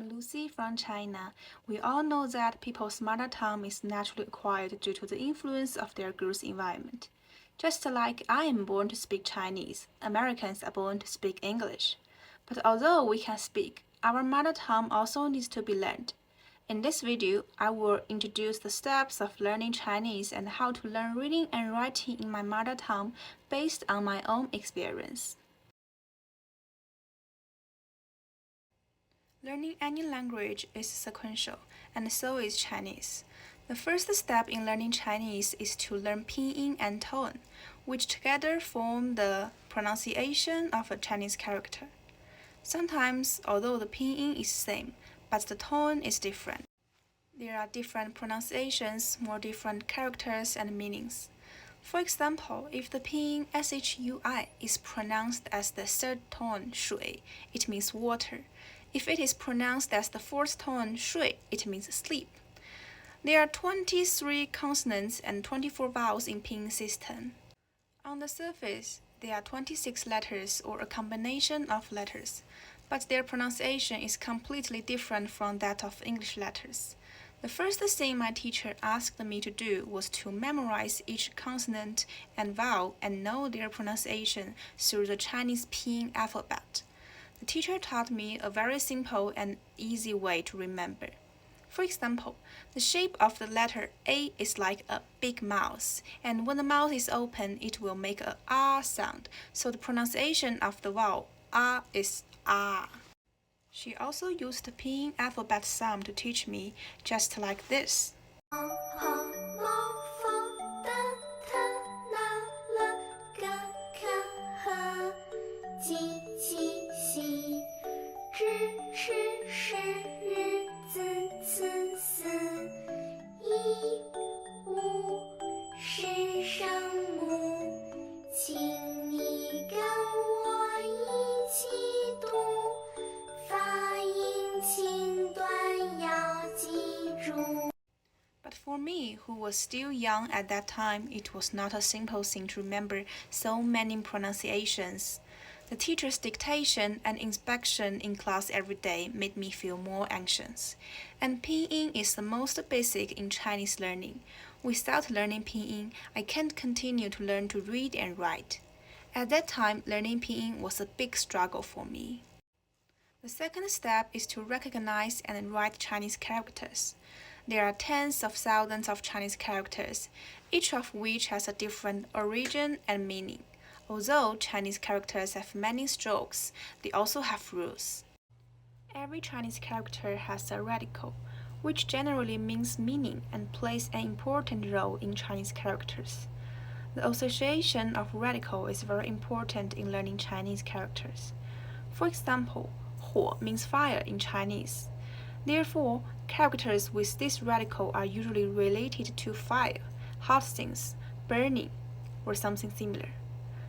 I'm Lucy from China. We all know that people's mother tongue is naturally acquired due to the influence of their growth environment. Just like I am born to speak Chinese, Americans are born to speak English. But although we can speak, our mother tongue also needs to be learned. In this video, I will introduce the steps of learning Chinese and how to learn reading and writing in my mother tongue based on my own experience. Learning any language is sequential, and so is Chinese. The first step in learning Chinese is to learn pinyin and tone, which together form the pronunciation of a Chinese character. Sometimes, although the pinyin is same, but the tone is different. There are different pronunciations, more different characters and meanings. For example, if the pinyin shui is pronounced as the third tone shui, it means water. If it is pronounced as the fourth tone shui, it means sleep. There are 23 consonants and 24 vowels in pinyin system. On the surface, there are 26 letters or a combination of letters, but their pronunciation is completely different from that of English letters. The first thing my teacher asked me to do was to memorize each consonant and vowel and know their pronunciation through the Chinese pinyin alphabet. The teacher taught me a very simple and easy way to remember. For example, the shape of the letter A is like a big mouth, and when the mouth is open, it will make a ah sound, so the pronunciation of the vowel ah is ah. She also used the pinyin alphabet sum to teach me, just like this. But for me, who was still young at that time, it was not a simple thing to remember so many pronunciations. The teacher's dictation and inspection in class every day made me feel more anxious. And pinyin is the most basic in Chinese learning. Without learning pinyin, I can't continue to learn to read and write. At that time, learning pinyin was a big struggle for me. The second step is to recognize and write Chinese characters. There are tens of thousands of Chinese characters, each of which has a different origin and meaning. Although Chinese characters have many strokes, they also have rules. Every Chinese character has a radical, which generally means meaning and plays an important role in Chinese characters. The association of radical is very important in learning Chinese characters. For example, 火 means fire in Chinese. Therefore, characters with this radical are usually related to fire, hot things, burning, or something similar.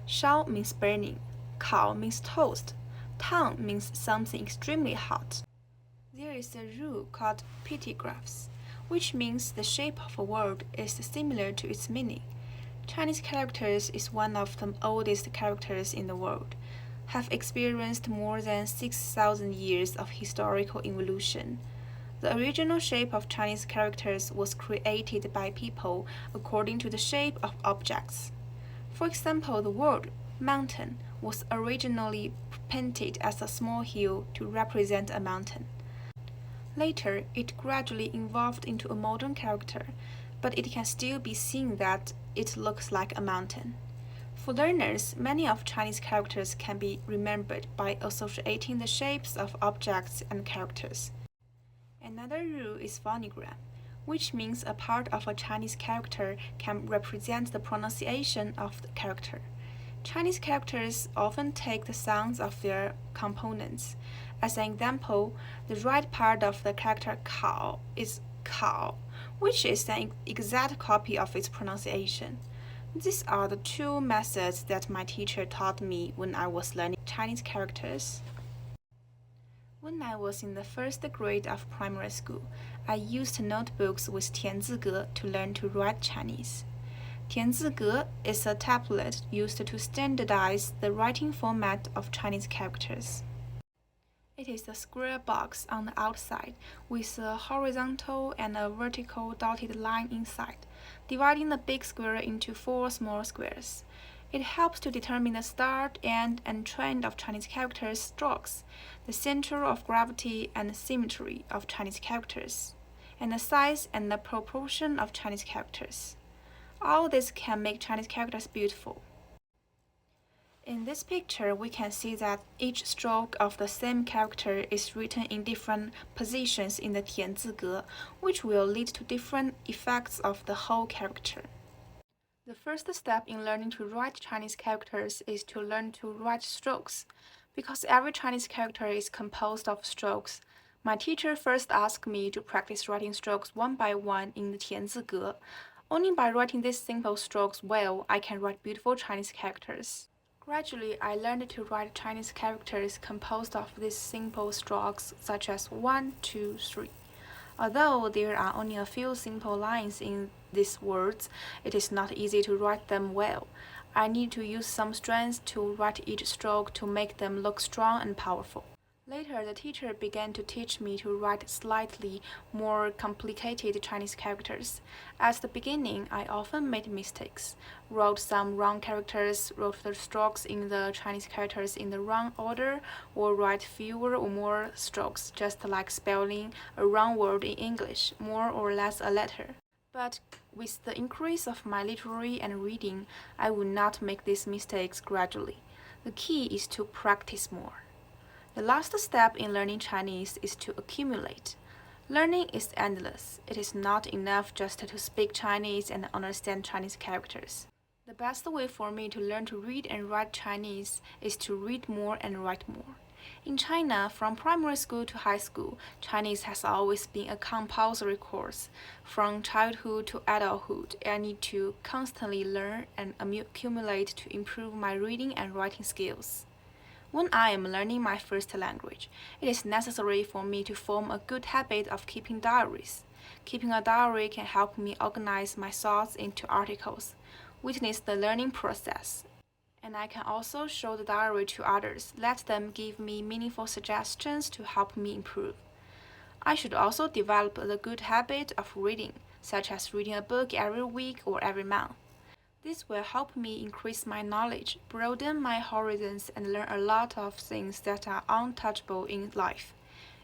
烧 means burning, 烤 means toast, 烫 means something extremely hot. There is a rule called pictographs, which means the shape of a word is similar to its meaning. Chinese characters is one of the oldest characters in the world, have experienced more than 6,000 years of historical evolution. The original shape of Chinese characters was created by people according to the shape of objects. For example, the word mountain was originally painted as a small hill to represent a mountain. Later, it gradually evolved into a modern character, but it can still be seen that it looks like a mountain. For learners, many of Chinese characters can be remembered by associating the shapes of objects and characters. Another rule is phonogram, which means a part of a Chinese character can represent the pronunciation of the character. Chinese characters often take the sounds of their components. As an example, the right part of the character 考 is 考, which is an exact copy of its pronunciation. These are the two methods that my teacher taught me when I was learning Chinese characters. When I was in the first grade of primary school, I used notebooks with 田字格 to learn to write Chinese. 田字格 is a tablet used to standardize the writing format of Chinese characters. It is a square box on the outside, with a horizontal and a vertical dotted line inside, dividing the big square into 4 small squares. It helps to determine the start, end, and trend of Chinese characters' strokes, the center of gravity and symmetry of Chinese characters, and the size and the proportion of Chinese characters. All this can make Chinese characters beautiful. In this picture, we can see that each stroke of the same character is written in different positions in the 田字格, which will lead to different effects of the whole character. The first step in learning to write Chinese characters is to learn to write strokes. Because every Chinese character is composed of strokes, my teacher first asked me to practice writing strokes one by one in the 田字格. Only by writing these simple strokes well, I can write beautiful Chinese characters. Gradually, I learned to write Chinese characters composed of these simple strokes such as 1, 2, 3. Although there are only a few simple lines in these words, it is not easy to write them well. I need to use some strength to write each stroke to make them look strong and powerful. Later, the teacher began to teach me to write slightly more complicated Chinese characters. At the beginning, I often made mistakes, wrote some wrong characters, wrote the strokes in the Chinese characters in the wrong order, or write fewer or more strokes, just like spelling a wrong word in English, more or less a letter. But with the increase of my literary and reading, I would not make these mistakes gradually. The key is to practice more. The last step in learning Chinese is to accumulate. Learning is endless. It is not enough just to speak Chinese and understand Chinese characters. The best way for me to learn to read and write Chinese is to read more and write more. In China, from primary school to high school, Chinese has always been a compulsory course. From childhood to adulthood, I need to constantly learn and accumulate to improve my reading and writing skills. When I am learning my first language, it is necessary for me to form a good habit of keeping diaries. Keeping a diary can help me organize my thoughts into articles, witness the learning process, and I can also show the diary to others, let them give me meaningful suggestions to help me improve. I should also develop the good habit of reading, such as reading a book every week or every month. This will help me increase my knowledge, broaden my horizons, and learn a lot of things that are untouchable in life.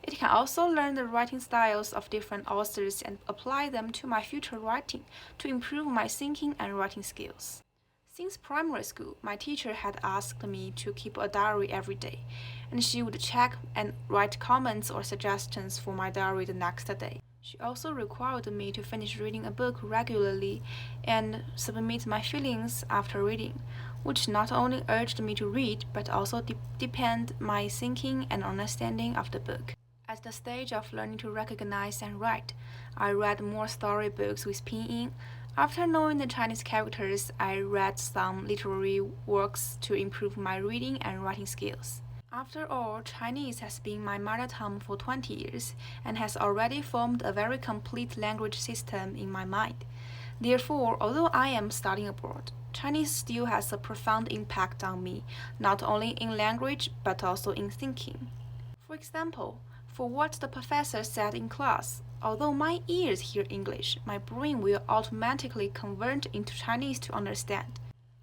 It can also learn the writing styles of different authors and apply them to my future writing to improve my thinking and writing skills. Since primary school, my teacher had asked me to keep a diary every day, and she would check and write comments or suggestions for my diary the next day. She also required me to finish reading a book regularly and submit my feelings after reading, which not only urged me to read but also deepened my thinking and understanding of the book. At the stage of learning to recognize and write, I read more storybooks with pinyin. After knowing the Chinese characters, I read some literary works to improve my reading and writing skills. After all, Chinese has been my mother tongue for 20 years and has already formed a very complete language system in my mind. Therefore, although I am studying abroad, Chinese still has a profound impact on me, not only in language but also in thinking. For example, for what the professor said in class, although my ears hear English, my brain will automatically convert into Chinese to understand.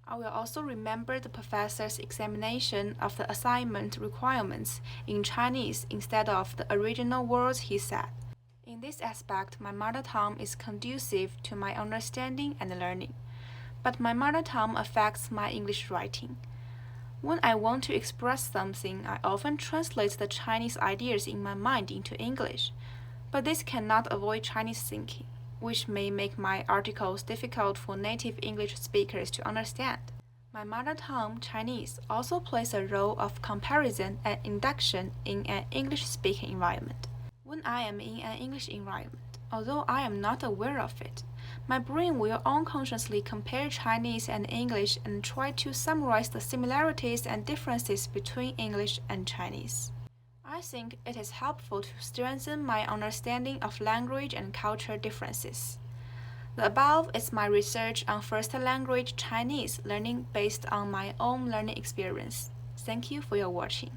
I will also remember the professor's examination of the assignment requirements in Chinese instead of the original words he said. In this aspect, my mother tongue is conducive to my understanding and learning. But my mother tongue affects my English writing. When I want to express something, I often translate the Chinese ideas in my mind into English. But this cannot avoid Chinese thinking, which may make my articles difficult for native English speakers to understand. My mother tongue, Chinese, also plays a role of comparison and induction in an English-speaking environment. When I am in an English environment, although I am not aware of it, my brain will unconsciously compare Chinese and English and try to summarize the similarities and differences between English and Chinese. I think it is helpful to strengthen my understanding of language and culture differences. The above is my research on first language Chinese learning based on my own learning experience. Thank you for your watching.